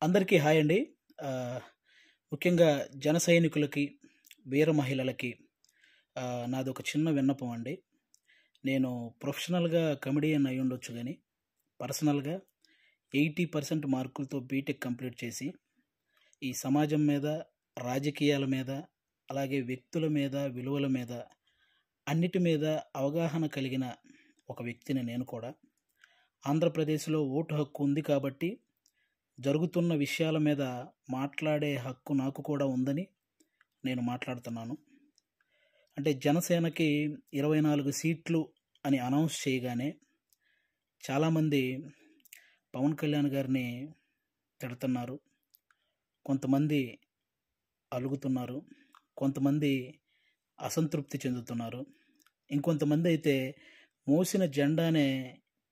అందరికీ హాయ్ అండి. ఆహ్, ముఖ్యంగా జన సైనికులకి, వీర మహిళలకి నాదొక చిన్న విన్నపం అండి. నేను ప్రొఫెషనల్‌గా కమెడియన్ అయ్యుండొచ్చు గానీ, పర్సనల్‌గా 80% మార్కులతో బీటెక్ కంప్లీట్ చేసి, ఈ సమాజం మీద, రాజకీయాల మీద, అలాగే వ్యక్తుల మీద, విలువల మీద, అన్నిటి మీద అవగాహన కలిగిన ఒక వ్యక్తిని నేను కూడా. ఆంధ్రప్రదేశ్‌లో ఓటు హక్కు ఉంది కాబట్టి జరుగుతున్న విషయాల మీద మాట్లాడే హక్కు నాకు కూడా ఉందని నేను మాట్లాడుతున్నాను. అంటే జనసేనకి 24 సీట్లు అని అనౌన్స్ చేయగానే చాలామంది పవన్ కళ్యాణ్ గారిని తిడుతున్నారు. కొంతమంది అలుగుతున్నారు. కొంతమంది అసంతృప్తి చెందుతున్నారు. ఇంకొంతమంది అయితే మోసిన జెండానే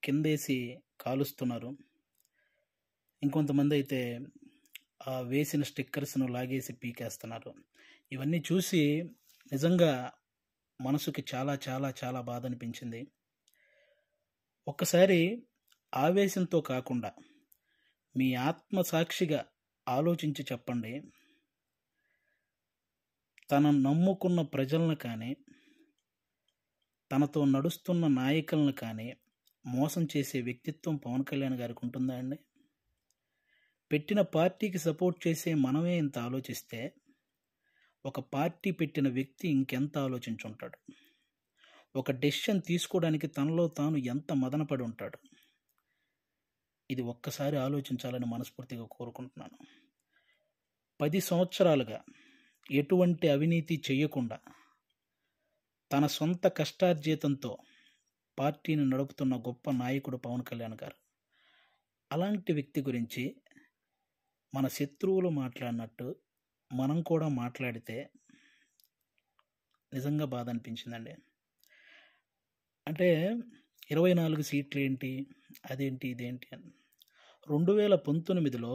కిందేసి కాలుస్తున్నారు. ఇంకొంతమంది అయితే వేసిన స్టిక్కర్స్‌ను లాగేసి పీకేస్తున్నారు. ఇవన్నీ చూసి నిజంగా మనసుకి చాలా చాలా చాలా బాధనిపించింది. ఒక్కసారి ఆవేశంతో కాకుండా మీ ఆత్మసాక్షిగా ఆలోచించి చెప్పండి. తను నమ్ముకున్న ప్రజలను కానీ, తనతో నడుస్తున్న నాయకులను కానీ మోసం చేసే వ్యక్తిత్వం పవన్ కళ్యాణ్ గారికి ఉంటుందా అండి? పెట్టిన పార్టీకి సపోర్ట్ చేసే మనమే ఇంత ఆలోచిస్తే, ఒక పార్టీ పెట్టిన వ్యక్తి ఇంకెంత ఆలోచించుంటాడు? ఒక డెసిషన్ తీసుకోవడానికి తనలో తాను ఎంత మదనపడి ఉంటాడు? ఇది ఒక్కసారి ఆలోచించాలని మనస్ఫూర్తిగా కోరుకుంటున్నాను. 10 సంవత్సరాలుగా ఎటువంటి అవినీతి చేయకుండా తన సొంత కష్టార్జితంతో పార్టీని నడుపుతున్న గొప్ప నాయకుడు పవన్ కళ్యాణ్ గారు. అలాంటి వ్యక్తి గురించి మన శత్రువులు మాట్లాడినట్టు మనం కూడా మాట్లాడితే నిజంగా బాధ అనిపించిందండి. అంటే 24 సీట్లు ఏంటి, అదేంటి, ఇదేంటి అని 2019లో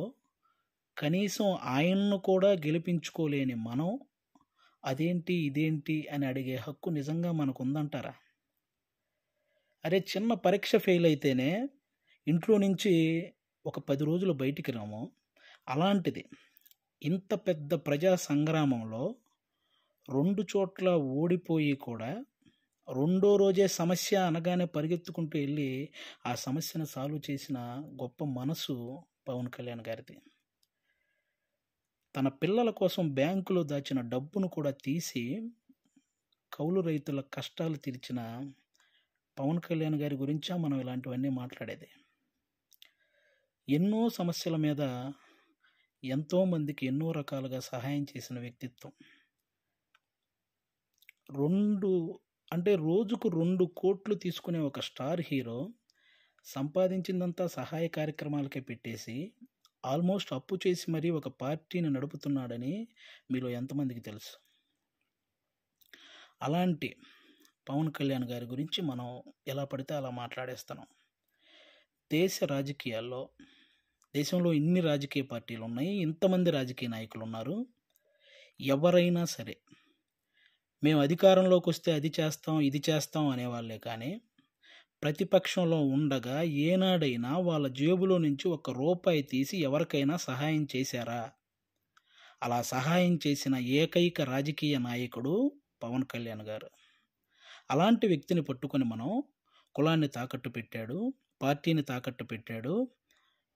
కనీసం ఆయన్ను కూడా గెలిపించుకోలేని మనం అదేంటి, ఇదేంటి అని అడిగే హక్కు నిజంగా మనకు ఉందంటారా? అరే, చిన్న పరీక్ష ఫెయిల్ అయితేనే ఇంట్లో నుంచి ఒక 10 రోజులు బయటికి రాము. అలాంటిది ఇంత పెద్ద ప్రజా సంగ్రామంలో 2 చోట్ల ఓడిపోయి కూడా రెండో రోజే సమస్య అనగానే పరిగెత్తుకుంటూ వెళ్ళి ఆ సమస్యను సాల్వ్ చేసిన గొప్ప మనసు పవన్ కళ్యాణ్ గారిది. తన పిల్లల కోసం బ్యాంకులో దాచిన డబ్బును కూడా తీసి కౌలు రైతుల కష్టాలు తీర్చిన పవన్ కళ్యాణ్ గారి గురించా మనం ఇలాంటివన్నీ మాట్లాడేది? ఎన్నో సమస్యల మీద ఎంతోమందికి ఎన్నో రకాలుగా సహాయం చేసిన వ్యక్తిత్వం. రోజుకు 2 కోట్లు తీసుకునే ఒక స్టార్ హీరో సంపాదించిందంతా సహాయ కార్యక్రమాలకే పెట్టేసి ఆల్మోస్ట్ అప్పు చేసి మరీ ఒక పార్టీని నడుపుతున్నాడని మీలో ఎంతమందికి తెలుసు? అలాంటి పవన్ కళ్యాణ్ గారి గురించి మనం ఎలా పడితే అలా మాట్లాడేస్తున్నాం. దేశంలో ఇన్ని రాజకీయ పార్టీలు ఉన్నాయి, ఇంతమంది రాజకీయ నాయకులు ఉన్నారు. ఎవరైనా సరే మేము అధికారంలోకి వస్తే అది చేస్తాం, ఇది చేస్తాం అనేవాళ్ళే కానీ ప్రతిపక్షంలో ఉండగా ఏనాడైనా వాళ్ళ జేబులో నుంచి ₹1 తీసి ఎవరికైనా సహాయం చేశారా? అలా సహాయం చేసిన ఏకైక రాజకీయ నాయకుడు పవన్ కళ్యాణ్ గారు. అలాంటి వ్యక్తిని పట్టుకొని మనం కులాన్ని తాకట్టు పెట్టాడు, పార్టీని తాకట్టు పెట్టాడు,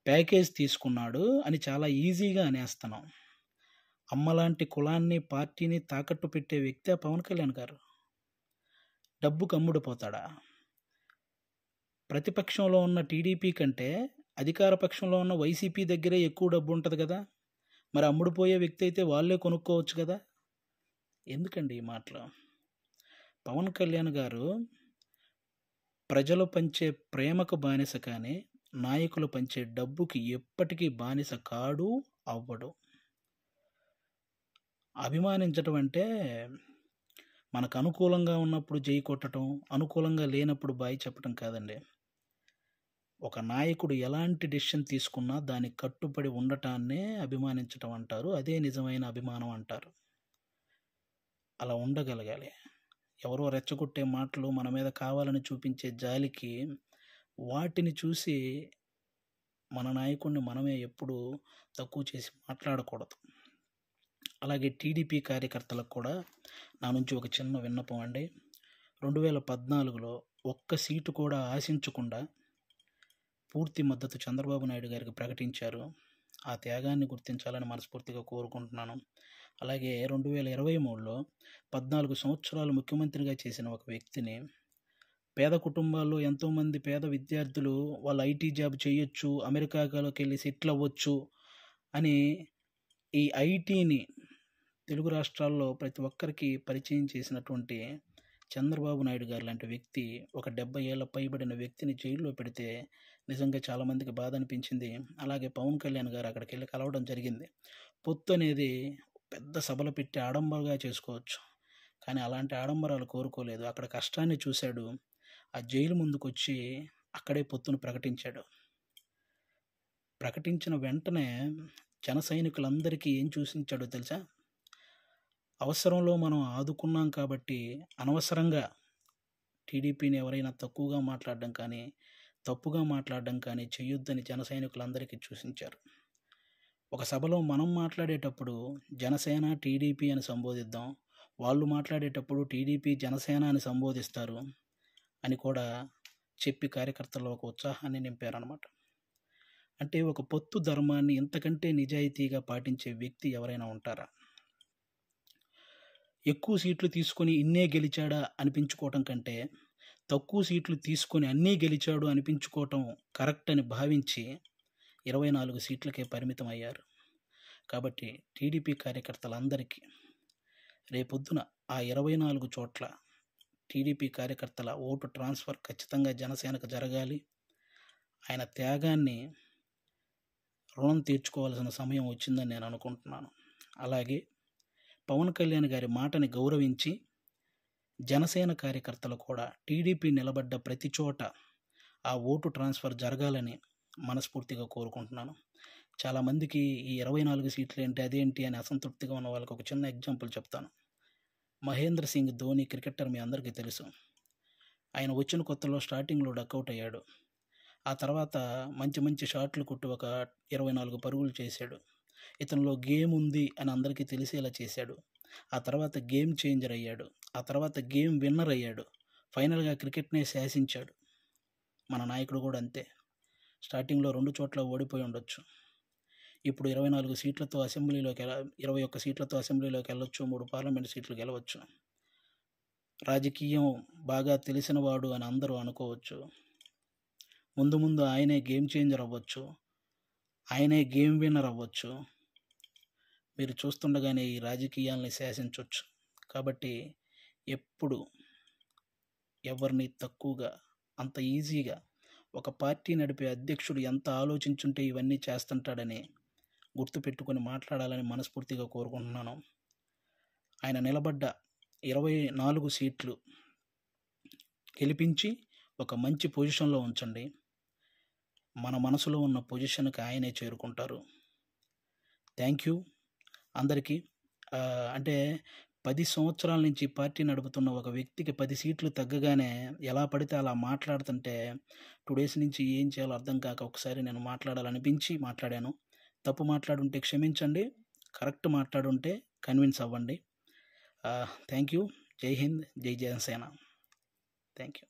ప్యాకేజ్ తీసుకున్నాడు అని చాలా ఈజీగా అనేస్తున్నాం. అమ్మలాంటి కులాన్ని, పార్టీని తాకట్టు పెట్టే వ్యక్తే పవన్ కళ్యాణ్ గారు. డబ్బుకు అమ్ముడుపోతాడా? ప్రతిపక్షంలో ఉన్న టీడీపీ కంటే అధికార పక్షంలో ఉన్న వైసీపీ దగ్గరే ఎక్కువ డబ్బు ఉంటుంది కదా. మరి అమ్ముడుపోయే వ్యక్తి అయితే వాళ్ళే కొనుక్కోవచ్చు కదా. ఎందుకండి ఈ మాటలు? పవన్ కళ్యాణ్ గారు ప్రజలు పంచే ప్రేమకు బానిస కానీ నాయకులు పంచే డబ్బుకి ఎప్పటికీ బానిస కాడు, అవ్వడు. అభిమానించటం అంటే మనకు అనుకూలంగా ఉన్నప్పుడు జై కొట్టడం, అనుకూలంగా లేనప్పుడు బాయ్ చెప్పడం కాదండి. ఒక నాయకుడు ఎలాంటి డెసిషన్ తీసుకున్నా దానికి కట్టుబడి ఉండటాన్నే అభిమానించటం అంటారు. అదే నిజమైన అభిమానం అంటారు. అలా ఉండగలగాలి. ఎవరో రెచ్చగొట్టే మాటలు మన మీద కావాలని చూపించే జాలికి వాటిని చూసి మన నాయకుడిని మనమే ఎప్పుడూ తక్కువ చేసి మాట్లాడకూడదు. అలాగే టీడీపీ కార్యకర్తలకు కూడా నా నుంచి ఒక చిన్న విన్నపం అండి. 2014లో ఒక్క సీటు కూడా ఆశించకుండా పూర్తి మద్దతు చంద్రబాబు నాయుడు గారికి ప్రకటించారు. ఆ త్యాగాన్ని గుర్తించాలని మనస్ఫూర్తిగా కోరుకుంటున్నాను. అలాగే 2023లో 14 సంవత్సరాలు ముఖ్యమంత్రిగా చేసిన ఒక వ్యక్తిని, పేద కుటుంబాల్లో ఎంతోమంది పేద విద్యార్థులు వాళ్ళు ఐటీ జాబ్ చేయొచ్చు, అమెరికాలోకి వెళ్ళి సెటిల్ అవ్వచ్చు అని ఈ ఐటీని తెలుగు రాష్ట్రాల్లో ప్రతి ఒక్కరికి పరిచయం చేసినటువంటి చంద్రబాబు నాయుడు గారు లాంటి వ్యక్తి, ఒక 70 ఏళ్ల పైబడిన వ్యక్తిని జైల్లో పెడితే నిజంగా చాలామందికి బాధ అనిపించింది. అలాగే పవన్ కళ్యాణ్ గారు అక్కడికి వెళ్ళి కలవడం జరిగింది. పొత్తు అనేది పెద్ద సభలు పెట్టి ఆడంబరంగా చేసుకోవచ్చు, కానీ అలాంటి ఆడంబరాలు కోరుకోలేదు. అక్కడ కష్టాన్ని చూశాడు. ఆ జైలు ముందుకొచ్చి అక్కడే పొత్తును ప్రకటించాడు. ప్రకటించిన వెంటనే జన సైనికులందరికీ ఏం చూసించాడో తెలుసా? అవసరంలో మనం ఆదుకున్నాం కాబట్టి అనవసరంగా టీడీపీని ఎవరైనా తక్కువగా మాట్లాడడం కానీ, తప్పుగా మాట్లాడడం కానీ చేయొద్దని జన సైనికులందరికీ సూచించారు. ఒక సభలో మనం మాట్లాడేటప్పుడు జనసేన, టీడీపీ అని సంబోధిద్దాం, వాళ్ళు మాట్లాడేటప్పుడు టీడీపీ, జనసేన అని సంబోధిస్తారు అని కూడా చెప్పి కార్యకర్తల్లో ఒక ఉత్సాహాన్ని నింపారనమాట. అంటే ఒక పొత్తు ధర్మాన్ని ఇంతకంటే నిజాయితీగా పాటించే వ్యక్తి ఎవరైనా ఉంటారా? ఎక్కువ సీట్లు తీసుకొని ఇన్నే గెలిచాడా అనిపించుకోవటం కంటే, తక్కువ సీట్లు తీసుకొని అన్నీ గెలిచాడు అనిపించుకోవటం కరెక్ట్ అని భావించి 24 సీట్లకే పరిమితం అయ్యారు. కాబట్టి టీడీపీ కార్యకర్తలందరికీ రేపొద్దున ఆ 24 చోట్ల టీడీపీ కార్యకర్తల ఓటు ట్రాన్స్ఫర్ ఖచ్చితంగా జనసేనకు జరగాలి. ఆయన త్యాగాన్ని రుణం తీర్చుకోవాల్సిన సమయం వచ్చిందని నేను అనుకుంటున్నాను. అలాగే పవన్ కళ్యాణ్ గారి మాటని గౌరవించి జనసేన కార్యకర్తలు కూడా టీడీపీ నిలబడ్డ ప్రతి చోట ఆ ఓటు ట్రాన్స్ఫర్ జరగాలని మనస్ఫూర్తిగా కోరుకుంటున్నాను. చాలామందికి ఈ 24 సీట్లు ఏంటి, అదేంటి అని అసంతృప్తిగా ఉన్న వాళ్ళకి ఒక చిన్న ఎగ్జాంపుల్ చెప్తాను. మహేంద్ర సింగ్ ధోని క్రికెటర్ మీ అందరికీ తెలుసు. ఆయన వచ్చిన కొత్తలో స్టార్టింగ్లో డకౌట్ అయ్యాడు. ఆ తర్వాత మంచి మంచి షాట్లు కొట్టి ఒక 24 పరుగులు చేశాడు. ఇతనిలో గేమ్ ఉంది అని అందరికీ తెలిసేలా చేశాడు. ఆ తర్వాత గేమ్ చేంజర్ అయ్యాడు. ఆ తర్వాత గేమ్ విన్నర్ అయ్యాడు. ఫైనల్గా క్రికెట్నే శాసించాడు. మన నాయకుడు కూడా అంతే. స్టార్టింగ్లో 2 చోట్ల ఓడిపోయి ఉండొచ్చు. ఇప్పుడు 24 సీట్లతో అసెంబ్లీలోకి 21 సీట్లతో అసెంబ్లీలోకి వెళ్ళొచ్చు, 3 పార్లమెంట్ సీట్లు గెలవచ్చు. రాజకీయం బాగా తెలిసినవాడు అని అందరూ అనుకోవచ్చు. ముందు ముందు ఆయనే గేమ్ చేంజర్ అవ్వచ్చు, ఆయనే గేమ్ విన్నర్ అవ్వచ్చు. మీరు చూస్తుండగానే ఈ రాజకీయాల్ని శాసించవచ్చు. కాబట్టి ఎప్పుడు ఎవరిని తక్కువగా, అంత ఈజీగా ఒక పార్టీ నడిపే అధ్యక్షుడు ఎంత ఆలోచించుంటే ఇవన్నీ చేస్తుంటాడని గుర్తుపెట్టుకొని మాట్లాడాలని మనస్ఫూర్తిగా కోరుకుంటున్నాను. ఆయన నిలబడ్డ 24 సీట్లు గెలిపించి ఒక మంచి పొజిషన్లో ఉంచండి. మన మనసులో ఉన్న పొజిషన్కి ఆయనే చేరుకుంటారు. థ్యాంక్ యూ అందరికీ. అంటే 10 సంవత్సరాల నుంచి పార్టీ నడుపుతున్న ఒక వ్యక్తికి 10 సీట్లు తగ్గగానే ఎలా పడితే అలా మాట్లాడుతుంటే 2 డేస్ నుంచి ఏం చేయాలో అర్థం కాక ఒకసారి నేను మాట్లాడాలనిపించి మాట్లాడాను. తప్పు మాట్లాడుంటే క్షమించండి, కరెక్ట్ మాట్లాడుంటే కన్విన్స్ అవ్వండి. Thank you. జై హింద్, జై జనసేన. Thank you.